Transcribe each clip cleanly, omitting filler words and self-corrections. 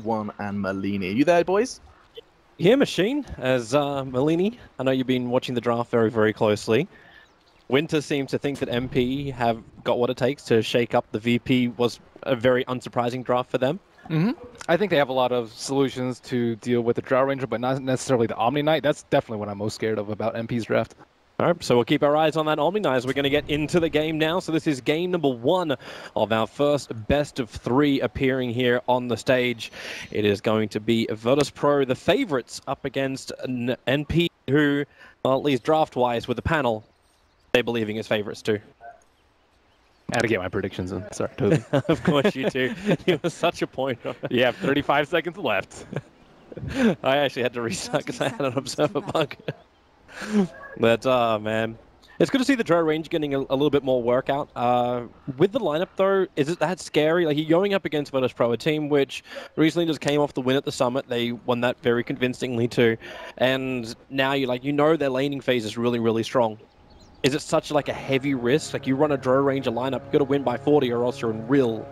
2v1 and Merlini. Are you there, boys? Yeah, Machine, as Merlini, I know you've been watching the draft very, very closely. Winter seems to think that MP have got what it takes to shake up the VP. Was a very unsurprising draft for them. I think they have a lot of solutions to deal with the Drow Ranger, but not necessarily the Omni Knight. That's definitely what I'm most scared of about MP's draft. All right, so we'll keep our eyes on that Omni Knight as we're going to get into the game now. So this is game number 1 of our first best of 3 appearing here on the stage. It is going to be Virtus.pro, the favorites, up against an NP who, well, at least draft-wise with the panel, they're believing as favorites too. I had to get my predictions in. Sorry, Toby. Of course you do. You were such a point. You have 35 seconds left. I actually had to restart because I had an observer bug. But, man. It's good to see the Drow Range getting a little bit more workout. With the lineup, though, is it that scary? Like, you're going up against Virtus.pro, a team which recently just came off the win at the Summit. They won that very convincingly, too. And now you know their laning phase is really, really strong. Is it such like a heavy risk? Like, you run a Drow Ranger lineup, you got to win by 40 or else you're in real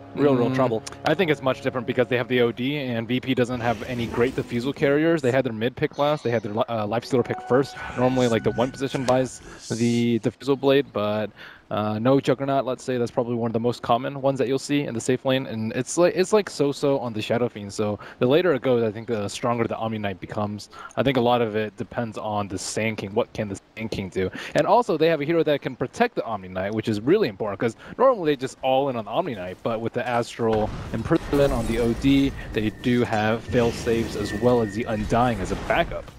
trouble. I think it's much different because they have the OD and VP doesn't have any great defusal carriers. They had their mid pick last. They had their lifestealer pick first. Normally, like, the one position buys the defusal blade, but no Juggernaut, let's say. That's probably one of the most common ones that you'll see in the safe lane, and it's like so-so on the Shadow Fiend. So the later it goes, I think the stronger the Omni Knight becomes. I think a lot of it depends on the Sand King. What can the Sand King do? And also, they have a hero that can protect the Omni Knight, which is really important because normally they just all in on the Omni Knight, but with the Astral Imprisonment on the OD, they do have fail saves as well as the Undying as a backup.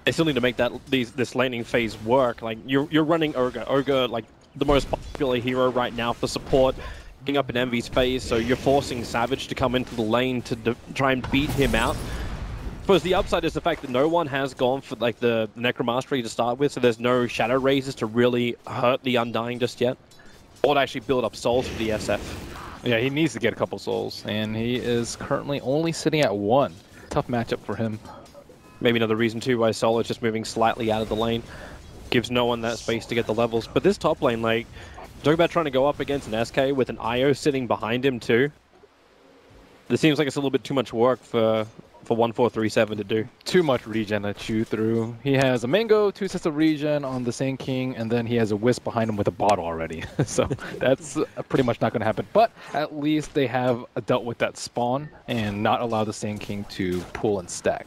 They still need to make this laning phase work. Like, you're running Urga. Urga, like, the most popular hero right now for support, getting up in Envy's phase, so you're forcing Savage to come into the lane to try and beat him out. I suppose the upside is the fact that no one has gone for like the Necromastery to start with, so there's no Shadow Razors to really hurt the Undying just yet, or to actually build up souls for the SF. Yeah, he needs to get a couple souls, and he is currently only sitting at 1. Tough matchup for him. Maybe Another reason too why Solo is just moving slightly out of the lane. Gives no one that space to get the levels. But this top lane, like, talk about trying to go up against an SK with an IO sitting behind him too. This seems like it's a little bit too much work for 1437 to do. Too much regen to chew through. He has a Mango, 2 sets of regen on the Sand King, and then he has a Wisp behind him with a bottle already. So that's pretty much not going to happen. But at least they have dealt with that spawn and not allowed the Sand King to pull and stack.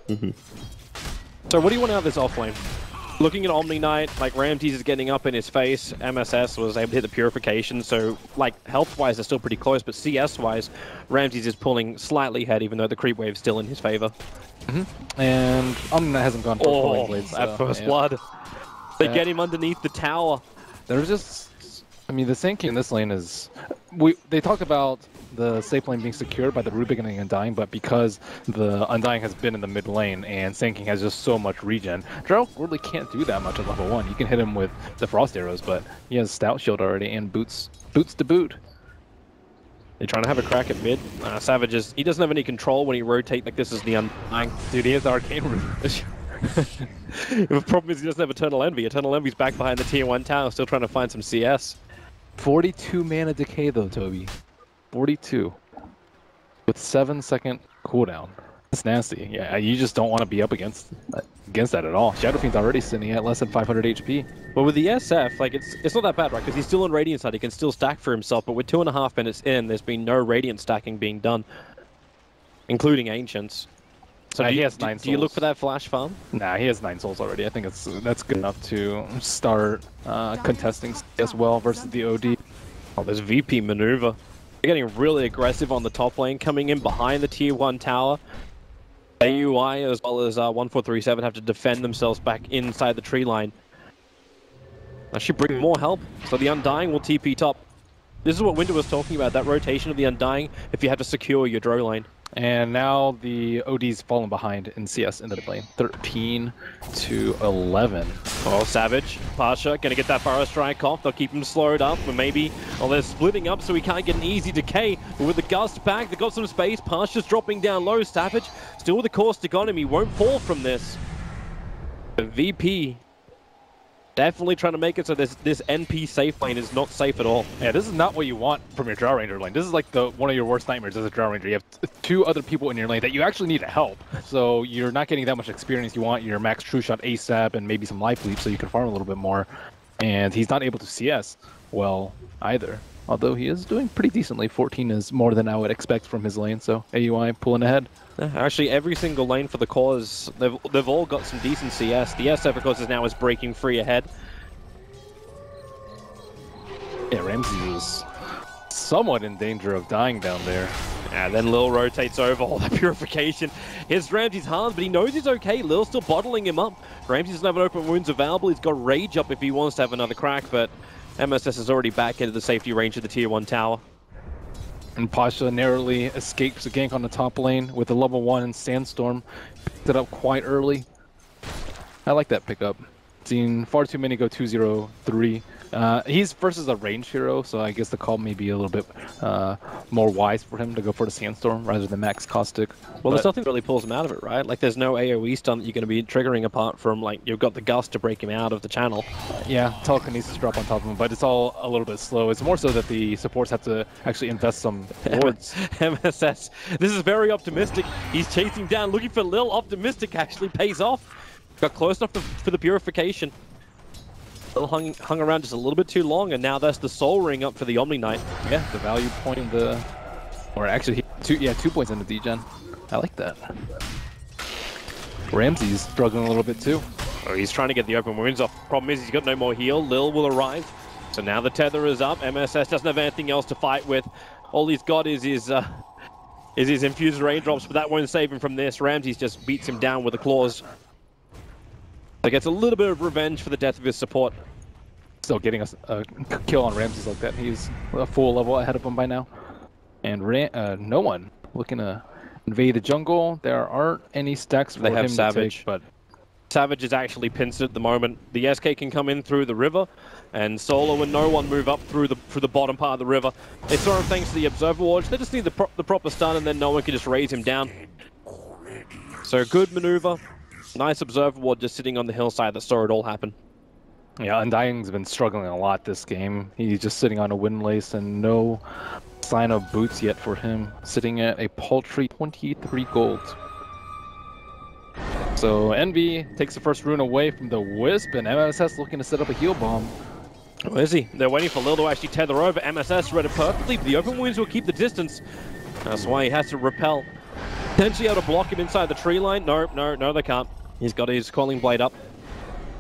So what do you want out of this offlane? Looking at Omni Knight, like, Ramses is getting up in his face. MSS was able to hit the Purification, so, like, health-wise they're still pretty close, but CS-wise, Ramses is pulling slightly ahead, even though the creep wave's still in his favor. And Omni Knight hasn't gone for pulling blades. That first blood. They get him underneath the tower. There's just, I mean, the Sand King in this lane is, they talk about the safe lane being secured by the Rubik and the Undying, but because the Undying has been in the mid lane and Sand King has just so much regen, Drow really can't do that much at level 1. You can hit him with the Frost Arrows, but he has Stout Shield already and boots to boot. They're trying to have a crack at mid. Savage he doesn't have any control when he rotate like this as the Undying. Dude, he has the Arcane Root. The problem is he doesn't have Eternal Envy. Eternal Envy's back behind the tier 1 tower, still trying to find some CS. 42 mana decay though, Toby. 42 with 7-second cooldown. That's nasty. Yeah, you just don't want to be up against that at all. Shadow Fiend's already sitting at less than 500 HP. Well, with the SF, like, it's not that bad, right? Because he's still on Radiant side, he can still stack for himself. But with 2.5 minutes in, there's been no Radiant stacking being done, including Ancients. So he has 9 souls. Do you look for that flash farm? Nah, he has 9 souls already. I think that's good enough to start contesting as well versus the OD. Oh, there's VP maneuver. They're getting really aggressive on the top lane, coming in behind the tier 1 tower. AUI as well as 1437 have to defend themselves back inside the tree line. That should bring more help. So the Undying will TP top. This is what Winter was talking about, that rotation of the Undying if you have to secure your Drow lane. And now the OD's fallen behind in CS in the lane. 13 to 11. Oh, Savage, Pasha, gonna get that Burrow Strike off. They'll keep him slowed up, but maybe, well, they're splitting up so he can't get an easy decay. But with the Gust back, they've got some space. Pasha's dropping down low. Savage, still with the Caustic on him. He won't fall from this. The VP Definitely trying to make it so this NP safe lane is not safe at all. Yeah, this is not what you want from your Draw Ranger lane. This is like one of your worst nightmares as a Draw Ranger. You have two other people in your lane that you actually need to help. So you're not getting that much experience. You want your max true shot ASAP and maybe some life leap so you can farm a little bit more. And he's not able to CS well either. Although he is doing pretty decently. 14 is more than I would expect from his lane, so AUI pulling ahead. Actually, every single lane for the cause, they've all got some decent CS. The SF, of course, is breaking free ahead. Yeah, Ramsey is somewhat in danger of dying down there. Yeah, then Lil rotates over all that purification. Here's Ramsey's hands, but he knows he's okay. Lil's still bottling him up. Ramsey doesn't have an open wounds available. He's got Rage up if he wants to have another crack, but MSS is already back into the safety range of the Tier 1 tower. And Pasha narrowly escapes a gank on the top lane with a level 1 Sandstorm. Picked it up quite early. I like that pickup. Seen far too many go 2-0-3. He's versus a range hero, so I guess the call may be a little bit more wise for him to go for the Sandstorm rather than Max Caustic. Well, there's nothing that really pulls him out of it, right? Like, there's no AoE stun that you're going to be triggering apart from, like, you've got the Gust to break him out of the channel. Yeah, telekinesis drop on top of him, but it's all a little bit slow. It's more so that the supports have to actually invest some wards. MSS, this is very optimistic. He's chasing down, looking for Lil. Optimistic actually pays off. Got close enough for the purification. Lil hung around just a little bit too long, and now that's the Soul Ring up for the Omni Knight. Yeah, the value point in the... Or actually, 2 points in the degen. I like that. Ramsey's struggling a little bit too. Oh, he's trying to get the open wounds off. Problem is he's got no more heal. Lil will arrive. So now the tether is up. MSS doesn't have anything else to fight with. All he's got is his infused raindrops, but that won't save him from this. Ramsey just beats him down with the claws. So gets a little bit of revenge for the death of his support. Still getting a kill on Ramses like that. He's a full level ahead of him by now. And no one looking to invade the jungle. There aren't any stacks for him to Savage, take, but Savage is actually pinched at the moment. The SK can come in through the river, and Solo and no one move up through the bottom part of the river. They saw him thanks to the Observer Ward. They just need the proper stun, and then no one can just raise him down. So good maneuver. Nice Observer Ward just sitting on the hillside that saw it all happen. yeah, Undying's been struggling a lot this game. He's just sitting on a windlace and no sign of boots yet for him. Sitting at a paltry 23 gold. So Envy takes the first rune away from the Wisp, and MSS looking to set up a heal bomb. Where is he? They're waiting for Lil to actually tether over. MSS read it perfectly, but the open wounds will keep the distance. That's why he has to repel. Potentially able to block him inside the tree line. No, they can't. He's got his Calling Blade up.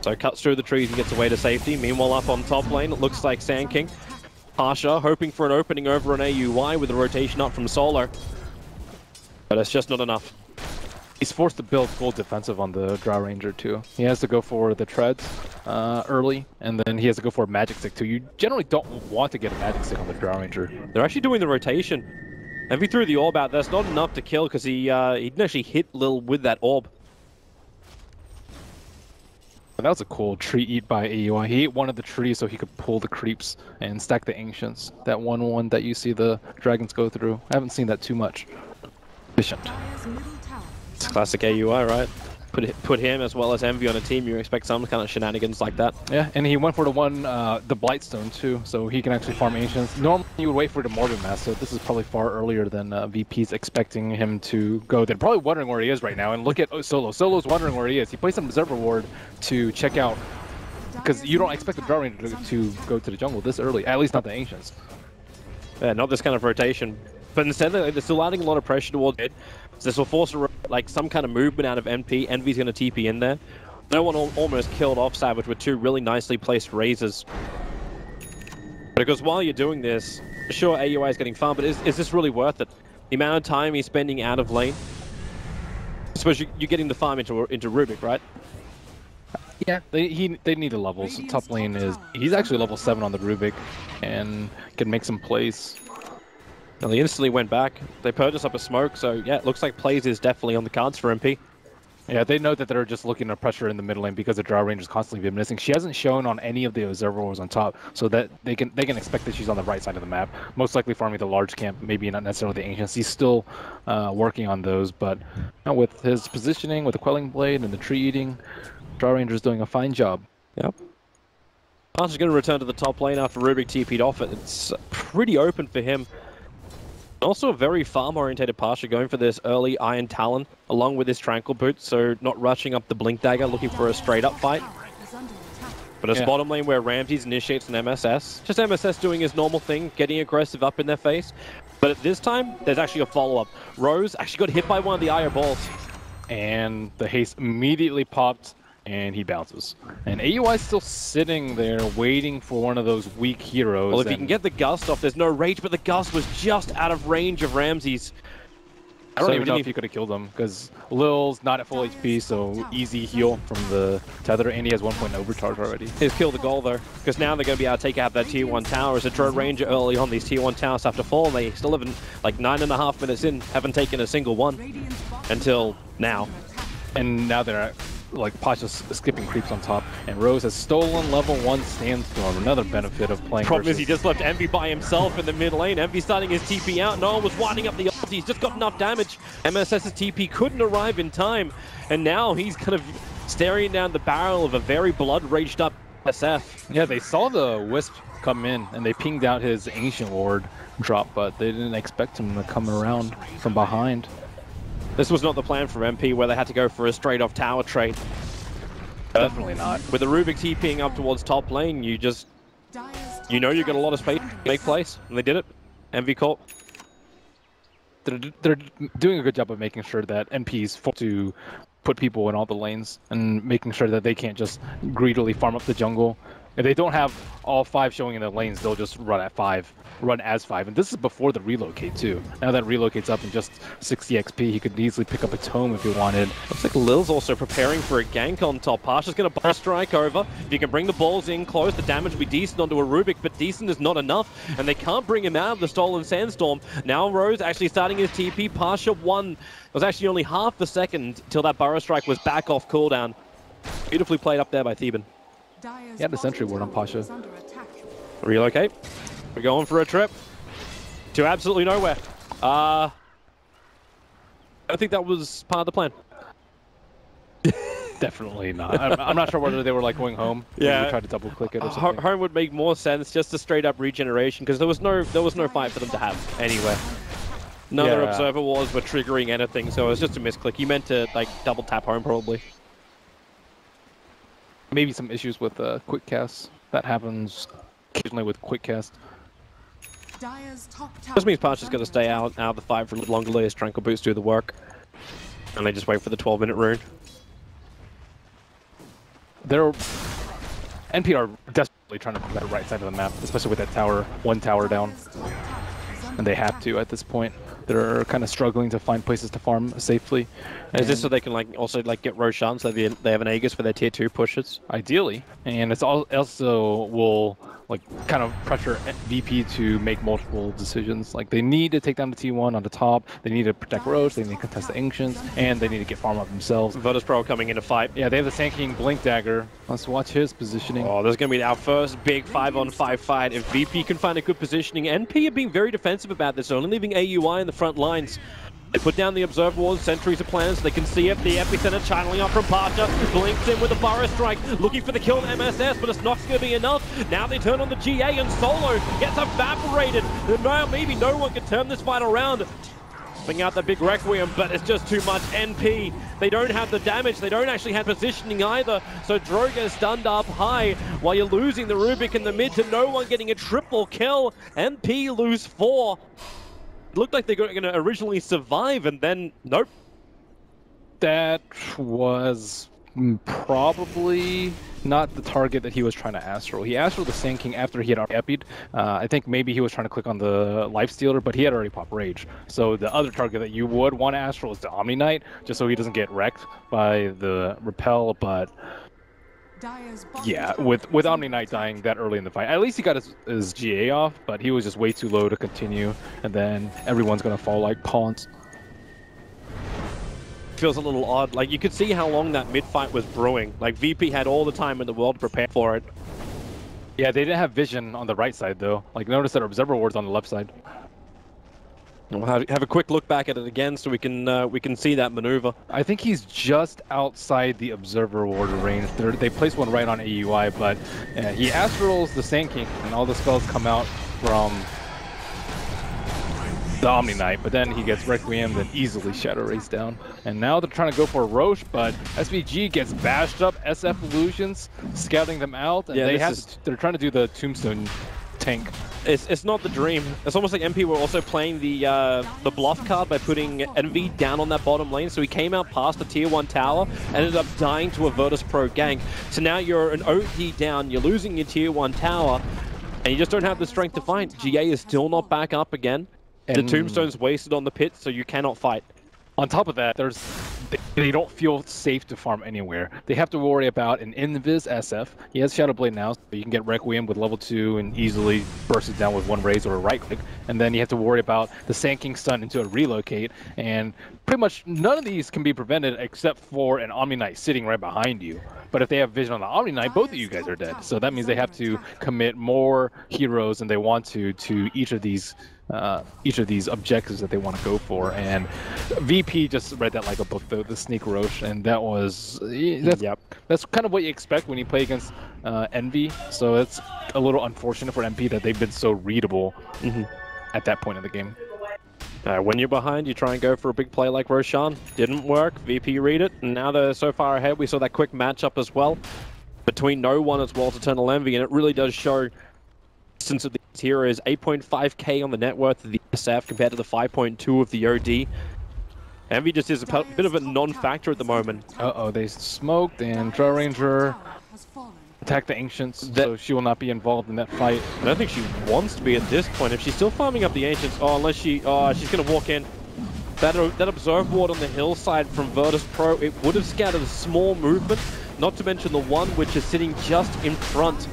So cuts through the trees and gets away to safety. Meanwhile, up on top lane, it looks like Sand King. Pasha hoping for an opening over an AUI with a rotation up from Solo. But it's just not enough. He's forced to build full defensive on the Drow Ranger too. He has to go for the treads early, and then he has to go for a magic stick too. You generally don't want to get a magic stick on the Drow Ranger. They're actually doing the rotation. If he threw the orb out, that's not enough to kill because he didn't actually hit Lil with that orb. That was a cool tree eat by AUI. He ate one of the trees so he could pull the creeps and stack the ancients. That one that you see the dragons go through. I haven't seen that too much. Efficient. It's classic AUI, right? Put him as well as Envy on a team, you expect some kind of shenanigans like that. Yeah, and he went for the Blightstone too, so he can actually farm ancients. Normally you would wait for the Morbid Mass, so this is probably far earlier than VP's expecting him to go. They're probably wondering where he is right now, and look at Solo. Solo's wondering where he is. He placed an Observer Ward to check out, because you don't expect the Drow Ranger to go to the jungle this early, at least not the ancients. Yeah, not this kind of rotation. But instead, they're still adding a lot of pressure towards it. So this will force like some kind of movement out of NP. Envy's going to TP in there. No one almost killed off Savage with 2 really nicely placed razors. Because while you're doing this, sure, AUI is getting farm, but is this really worth it? The amount of time he's spending out of lane? I suppose you're getting the farm into Rubik, right? Yeah, they need the levels. The top lane he's actually level 7 on the Rubik and can make some plays. Well, they instantly went back. They purchased up a smoke, so yeah, it looks like plays is definitely on the cards for MP. Yeah, they know that they're just looking to pressure in the mid lane because the Drow Ranger's constantly been missing. She hasn't shown on any of the Observer Wars on top, so that they can expect that she's on the right side of the map. Most likely farming the large camp, maybe not necessarily the Ancients. He's still working on those, but with his positioning, with the Quelling Blade and the tree eating, Drow Ranger's doing a fine job. Yep. Pasha's going to return to the top lane after Rubik TP'd off it. It's pretty open for him. Also a very farm-orientated Pasha, going for this early Iron Talon, along with his Tranquil Boot, so not rushing up the Blink Dagger, looking for a straight-up fight. But it's bottom lane where Ramses initiates an MSS. Just MSS doing his normal thing, getting aggressive up in their face. But at this time, there's actually a follow-up. Rose actually got hit by one of the Ire balls. And the haste immediately popped, and he bounces. And AUI is still sitting there waiting for one of those weak heroes. Well, if you can get the Gust off, there's no rage, but the Gust was just out of range of Ramses. I don't even know if he could have killed him, because Lil's not at full HP, so easy heal from the tether, and he has 1 point overcharge already. He's killed the goal, though, because now they're going to be able to take out that tier 1 tower. As a drone ranger early on, these tier 1 towers have to fall, and they still haven't, like 9.5 minutes in, haven't taken a single one until now. And now they're like Pasha's skipping creeps on top, and Rose has stolen level 1 Sandstorm, another benefit of playing Problem is he just left Envy by himself in the mid lane. Envy starting his TP out. No one was winding up the ult. He's just got enough damage. MSS's TP couldn't arrive in time, and now he's kind of staring down the barrel of a very blood-raged up SF. Yeah, they saw the Wisp come in, and they pinged out his Ancient Ward drop, but they didn't expect him to come around from behind. This was not the plan for MP, where they had to go for a straight-off tower trade. Definitely not. With the Rubik TPing up towards top lane, you know you've got a lot of space to make plays, and they did it. MV Corp. They're doing a good job of making sure that NP's forced to put people in all the lanes and making sure that they can't just greedily farm up the jungle. If they don't have all 5 showing in the lanes, they'll just run as 5. And this is before the relocate too. Now that relocate's up in just 60 XP, he could easily pick up a tome if he wanted. Looks like Lil's also preparing for a gank on top. Pasha's going to bar strike over. If you can bring the balls in close, the damage will be decent onto a Rubik, but decent is not enough, and they can't bring him out of the stolen Sandstorm. Now Rose actually starting his TP. Pasha won. It was actually only half the second till that Burrow Strike was back off cooldown. Beautifully played up there by Theban. He had the sentry ward on Pasha. Relocate. We're going for a trip to absolutely nowhere. I don't think that was part of the plan. Definitely not. I'm not sure whether they were like going home. Yeah, maybe try to double click it or something. Home would make more sense, just a straight up regeneration, because there was no fight for them to have anywhere. None of their observer wars were triggering anything, so it was just a misclick. You meant to like double tap home probably. Maybe some issues with quick casts. That happens occasionally with quick cast. This means Pasha's got to stay out of the fight for a little longer. Let his Tranquil Boots do the work, and they just wait for the 12-minute rune. NP are desperately trying to put that right side of the map, especially with that tower, 1 tower down, and they have to at this point. They're kind of struggling to find places to farm safely. Is this so they can also get Roshan, so they have an Aegis for their tier 2 pushes? Ideally, and it's also will like kind of pressure VP to make multiple decisions. Like they need to take down the T1 on the top, they need to protect Roach, they need to contest the Ancients, and they need to get farm up themselves. Virtus Pro coming in to fight. Yeah, they have the Sand King Blink Dagger. Let's watch his positioning. Oh, there's going to be our first big 5-on-5 fight. If VP can find a good positioning, NP are being very defensive about this, only leaving AUI in the front lines. They put down the Observer Walls, Sentries are planned, so they can see it. The Epicenter channeling up from Pasha. Blinks in with a Burrow Strike, looking for the kill on MSS, but it's not going to be enough. Now they turn on the GA, and Solo gets evaporated. Now maybe no one can turn this fight around. Bring out the big Requiem, but it's just too much. NP, they don't have the damage, they don't actually have positioning either, so Droga stunned up high while you're losing the Rubik in the mid to no one getting a triple kill. NP lose 4. Looked like they were going to originally survive, and then nope. That was probably not the target that he was trying to Astral. He Astral the Sand King after he had already epied. I think maybe he was trying to click on the Lifestealer, but he had already popped Rage. So the other target that you would want to Astral is the Omni Knight, just so he doesn't get wrecked by the Repel, but yeah, with Omni Knight dying that early in the fight, at least he got his GA off, but he was just way too low to continue, and then everyone's gonna fall like pawns. Feels a little odd. Like, you could see how long that mid-fight was brewing. Like, VP had all the time in the world to prepare for it. Yeah, they didn't have vision on the right side, though. Like, notice that Observer Ward's on the left side. We'll have a quick look back at it again so we can see that maneuver. I think he's just outside the Observer Ward range. They place one right on AUI, but he astrals the Sand King, and all the spells come out from the Omni Knight, but then he gets Requiem and easily Shadow Rays down. And now they're trying to go for Roche, but SVG gets bashed up, SF Illusions, scouting them out, and they're trying to do the Tombstone tank. It's not the dream. It's almost like MP were also playing the bluff card by putting Envy down on that bottom lane. So he came out past the tier 1 tower, ended up dying to a Virtus Pro gank. So now you're an OD down, you're losing your tier 1 tower, and you just don't have the strength to fight. GA is still not back up again. And the Tombstone's wasted on the pit, so you cannot fight. On top of that, they don't feel safe to farm anywhere. They have to worry about an Invis SF. He has Shadow Blade now, so you can get Requiem with level 2 and easily burst it down with one raise or a right click. And then you have to worry about the Sand King stun into a relocate. And pretty much none of these can be prevented except for an Omni Knight sitting right behind you. But if they have vision on the Omni Knight, both of you guys are dead. So that means they have to commit more heroes than they want to each of these objectives that they want to go for. And VP just read that like a book, the Sneak Roche, and that's kind of what you expect when you play against Envy. So it's a little unfortunate for MP that they've been so readable at that point in the game. When you're behind, you try and go for a big play like Roshan. Didn't work. VP read it, and now they're so far ahead. We saw that quick matchup as well between No One as well as Eternal Envy, and it really does show distance of these heroes. 8.5k on the net worth of the SF compared to the 5.2 of the OD. Envy just is a bit of a non-factor at the moment. Uh-oh, they smoked, and Draw Ranger attacked the Ancients, so she will not be involved in that fight. I don't think she wants to be at this point. If she's still farming up the Ancients, unless she's going to walk in. That Observe Ward on the hillside from Virtus Pro, it would have scattered a small movement, not to mention the one which is sitting just in front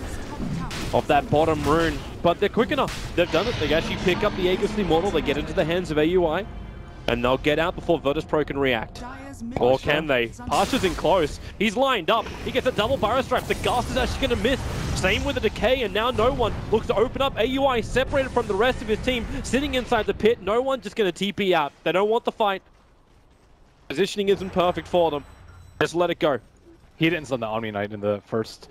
of that bottom rune. But they're quick enough. They've done it. They actually pick up the Aegis Immortal. They get into the hands of AUI. And they'll get out before Virtus Pro can react. Or can they? Pasha's in close. He's lined up. He gets a double Barrow Strike. The Ghast is actually going to miss. Same with the Decay, and now No One looks to open up. AUI separated from the rest of his team, sitting inside the pit. No One just going to TP out. They don't want the fight. Positioning isn't perfect for them. Just let it go. He didn't send the Omni Knight in the first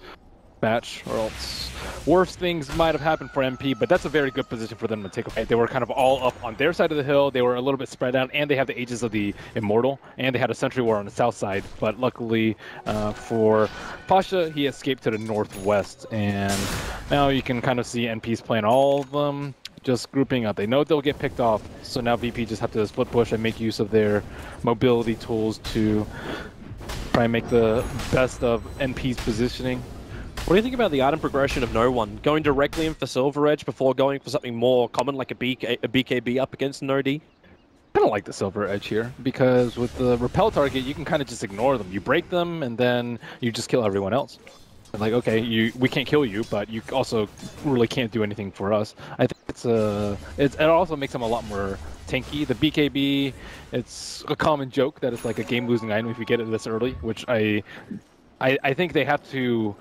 match, or else worse things might have happened for MP, but that's a very good position for them to take away. They were kind of all up on their side of the hill, they were a little bit spread out, and they have the Aegis of the Immortal, and they had a Sentry War on the south side, but luckily for Pasha, he escaped to the northwest, and now you can kind of see NPs playing all of them, just grouping up. They know they'll get picked off, so now VP just have to split push and make use of their mobility tools to try and make the best of NP's positioning. What do you think about the item progression of No One? Going directly in for Silver Edge before going for something more common like a BKB up against an OD? I kind of like the Silver Edge here, because with the repel target, you can kind of just ignore them. You break them, and then you just kill everyone else. Like, okay, we can't kill you, but you also really can't do anything for us. I think it also makes them a lot more tanky. The BKB, it's a common joke that it's like a game-losing item if you get it this early, which I think they have to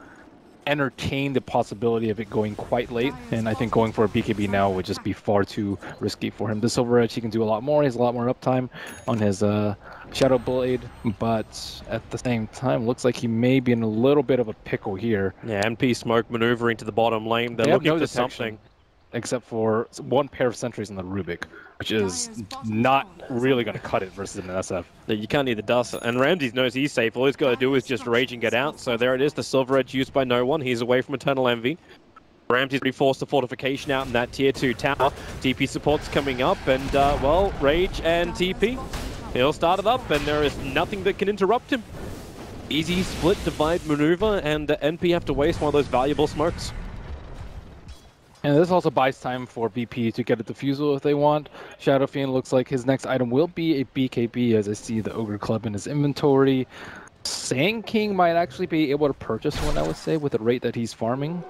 entertain the possibility of it going quite late, and I think going for a BKB now would just be far too risky for him. The Silver Edge, he can do a lot more. He has a lot more uptime on his Shadow Blade, but at the same time, looks like he may be in a little bit of a pickle here. Yeah, MP Smoke maneuvering to the bottom lane. They're looking for something. Except for one pair of sentries on the Rubik, which is not really going to cut it versus an SF. You can't need the dust, and Ramses knows he's safe. All he's got to do is just rage and get out. So there it is, the Silver Edge used by No One. He's away from Eternal Envy. Ramses already forced the fortification out in that tier 2 tower. TP support's coming up, and well, Rage and TP, he'll start it up, and there is nothing that can interrupt him. Easy split divide maneuver, and NP have to waste one of those valuable smokes. And this also buys time for VP to get a Diffusal if they want. Shadow Fiend looks like his next item will be a BKB, as I see the Ogre Club in his inventory. Sand King might actually be able to purchase one, I would say, with the rate that he's farming.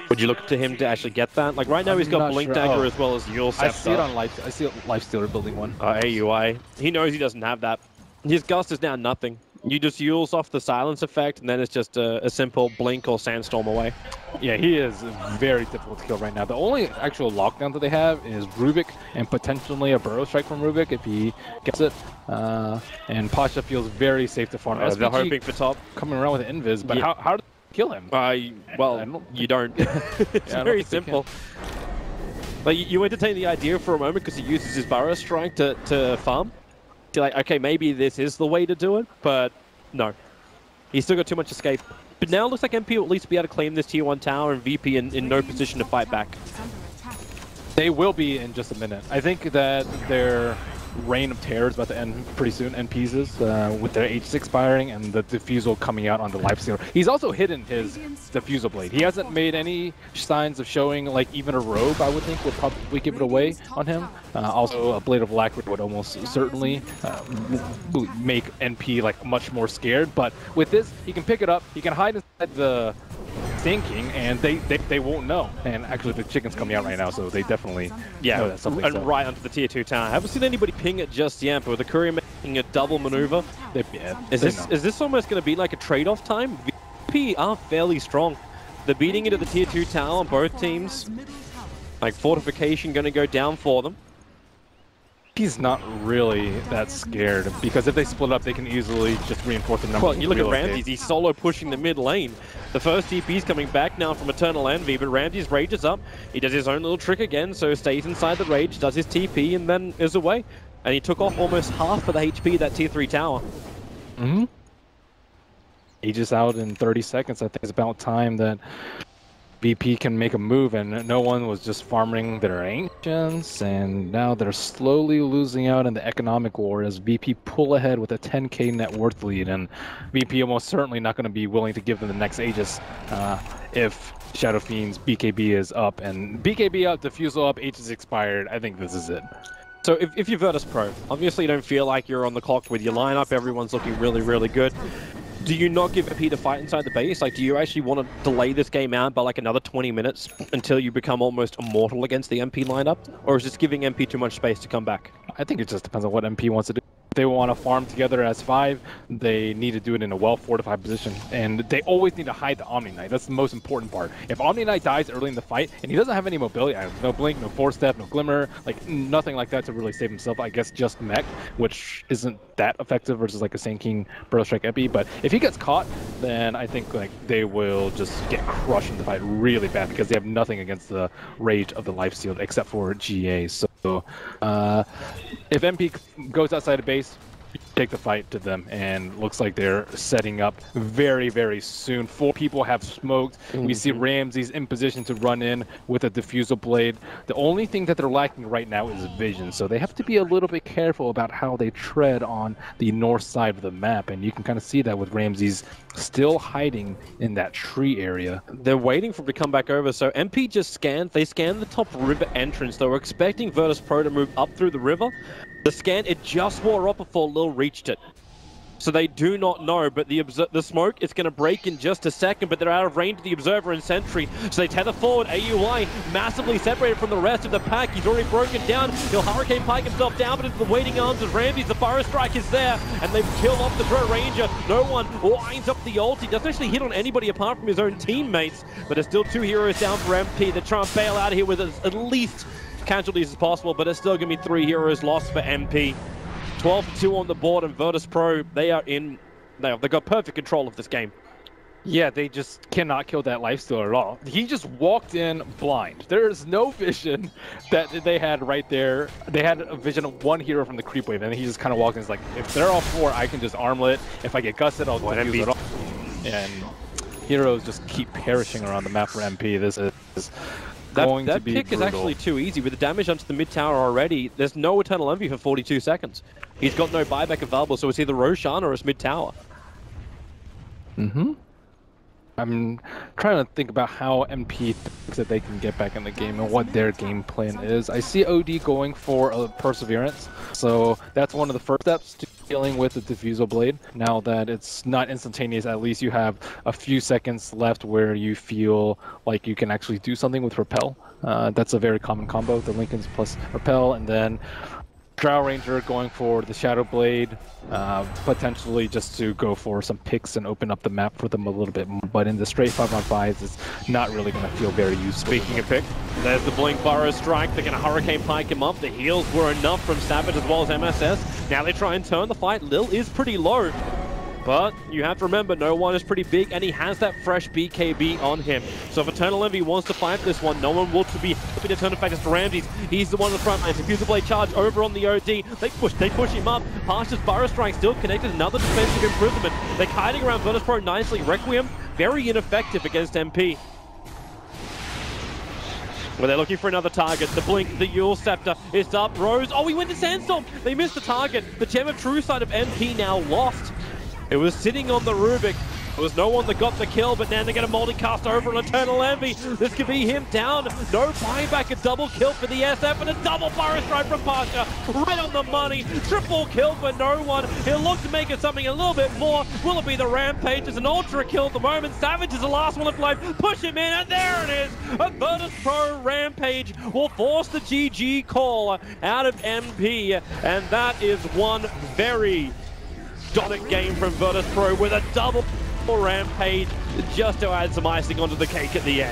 Would you look to him to actually get that? Like right now he's got Blink Dagger as well as Yule Scepter. I see it on Life. I see Lifestealer building one. AUI. He knows he doesn't have that. His Gust is now nothing. You just use off the silence effect, and then it's just a simple blink or sandstorm away. Yeah, he is very difficult to kill right now. The only actual lockdown that they have is Rubik and potentially a burrow strike from Rubik if he gets it. And Pasha feels very safe to farm. They're hoping for top. Coming around with Invis, but yeah. how do they kill him? Well, you don't. It's very simple. Like, you entertain the idea for a moment because he uses his burrow strike to farm. You're like, okay, maybe this is the way to do it, but no. He's still got too much escape. But now it looks like MP will at least be able to claim this tier 1 tower, and VP in no position to fight back. They will be in just a minute. I think that their reign of terror is about to end pretty soon, NP's is, with their H6 expiring and the Diffusal coming out on the Lifestealer. He's also hidden his Diffusal Blade. He hasn't made any signs of showing, like, even a robe, I would think, would probably give it away on him. Also, a Blade of Lack would almost certainly make NP, like, much more scared. But with this, he can pick it up, he can hide inside the thinking, and they won't know. And actually, the chicken's coming out right now, so they definitely know that something's up. Right onto the tier 2 tower. I haven't seen anybody ping it just yet, but with the courier making a double maneuver, is this almost going to be like a trade-off time? VP are fairly strong. They're beating into the tier 2 tower on both teams. Like, fortification going to go down for them. He's not really that scared, because if they split up, they can easily just reinforce the number. Well, you look at Ramses, he's solo pushing the mid lane. The first TP's coming back now from Eternal Envy, but Ramses rages up. He does his own little trick again, so stays inside the rage, does his TP, and then is away. And he took off almost half of the HP of that tier 3 tower. Mm-hmm. Aegis out in 30 seconds. I think it's about time that VP can make a move, and no one was just farming their ancients, and now they're slowly losing out in the economic war as VP pull ahead with a 10k net worth lead, and VP almost certainly not going to be willing to give them the next Aegis if Shadow Fiend's BKB is up, and BKB up, Diffusal up, Aegis expired. I think this is it. So if you're Virtus Pro, obviously you don't feel like you're on the clock with your lineup, everyone's looking really, really good. Do you not give MP to fight inside the base? Like, do you actually want to delay this game out by like another 20 minutes until you become almost immortal against the MP lineup? Or is this giving MP too much space to come back? I think it just depends on what MP wants to do. If they want to farm together as 5, they need to do it in a well-fortified position. And they always need to hide the Omni Knight. That's the most important part. If Omni Knight dies early in the fight, and he doesn't have any mobility, no Blink, no Force Step, no Glimmer, like nothing like that to really save himself, I guess just Mech, which isn't that effective versus like a Sand King Burrow Strike Epi. But if he gets caught, then I think like they will just get crushed in the fight really bad, because they have nothing against the rage of the Lifesteal except for GA. So if MP goes outside of base, take the fight to them, and looks like they're setting up very, very soon. 4 people have smoked. We see Ramses in position to run in with a Diffusal Blade. The only thing that they're lacking right now is vision, so they have to be a little bit careful about how they tread on the north side of the map, and you can kind of see that with Ramses still hiding in that tree area. They're waiting for him to come back over, so MP just scanned. They scanned the top river entrance. They were expecting Virtus Pro to move up through the river. The scan, it just wore up before Lil reached it. So they do not know, but the smoke is going to break in just a second, but they're out of range of the Observer and Sentry. So they tether forward. AUI massively separated from the rest of the pack. He's already broken down. He'll Hurricane Pike himself down, but into the waiting arms of Ramses. The Burrow Strike is there, and they've killed off the Pro Ranger. No one lines up the ult. He doesn't actually hit on anybody apart from his own teammates, but there's still 2 heroes down for MP. They're trying to bail out of here with at least casualties as possible, but there's still going to be 3 heroes lost for MP. 12-2 on the board, and Virtus Pro, they've got perfect control of this game. Yeah, they just cannot kill that Lifestealer at all. He just walked in blind. There is no vision that they had right there. They had a vision of 1 hero from the creep wave, and he just kind of walked in. It's like, if they're all 4, I can just armlet. If I get gusted, I'll use it all. And heroes just keep perishing around the map for MP. This is going to be That pick brutal. is actually too easy. With the damage onto the mid tower already, there's no Eternal Envy for 42 seconds. He's got no buyback available, so it's either Roshan or it's mid tower. I'm trying to think about how MP thinks that they can get back in the game and what their game plan is. I see OD going for a Perseverance, so that's one of the first steps to dealing with the Diffusal Blade. Now that it's not instantaneous, at least you have a few seconds left where you feel like you can actually do something with Repel. That's a very common combo, the Lincolns plus Repel, and then Drow Ranger going for the Shadow Blade, potentially just to go for some picks and open up the map for them a little bit more. But in the straight 5-on-5s, it's not really going to feel very useful. Speaking of pick, there's the Blink Burrow Strike. They're going to Hurricane Pike him up. The heals were enough from Savage as well as MSS. Now they try and turn the fight. Lil is pretty low. But you have to remember, no one is pretty big, and he has that fresh BKB on him. So if Eternal Envy wants to fight this one, no one will be happy to turn it back to Ramses. He's the one on the front line. Diffusal Blade charge over on the OD. They push him up. Pasha's Burrow Strike still connected. Another defensive imprisonment. They're kiting around Virtus.pro nicely. Requiem, very ineffective against MP. Well, they're looking for another target. The Blink, the Yule Scepter is up. Rose, oh, he went to Sandstorm. They missed the target. The Gem of True Sight of MP now lost. It was sitting on the Rubik. There was no one that got the kill, but now they get a multicast over an Eternal Envy. This could be him down. No buyback, a double kill for the SF, and a double Burrow Strike from Pasha. Right on the money. Triple kill for no one. He'll look to make it something a little bit more. Will it be the Rampage? It's an ultra kill at the moment. Savage is the last one of life. Push him in, and there it is. A Virtus.pro Rampage will force the GG call out of MP, and that is one very dominant game from Virtus.pro with a double Rampage just to add some icing onto the cake at the end.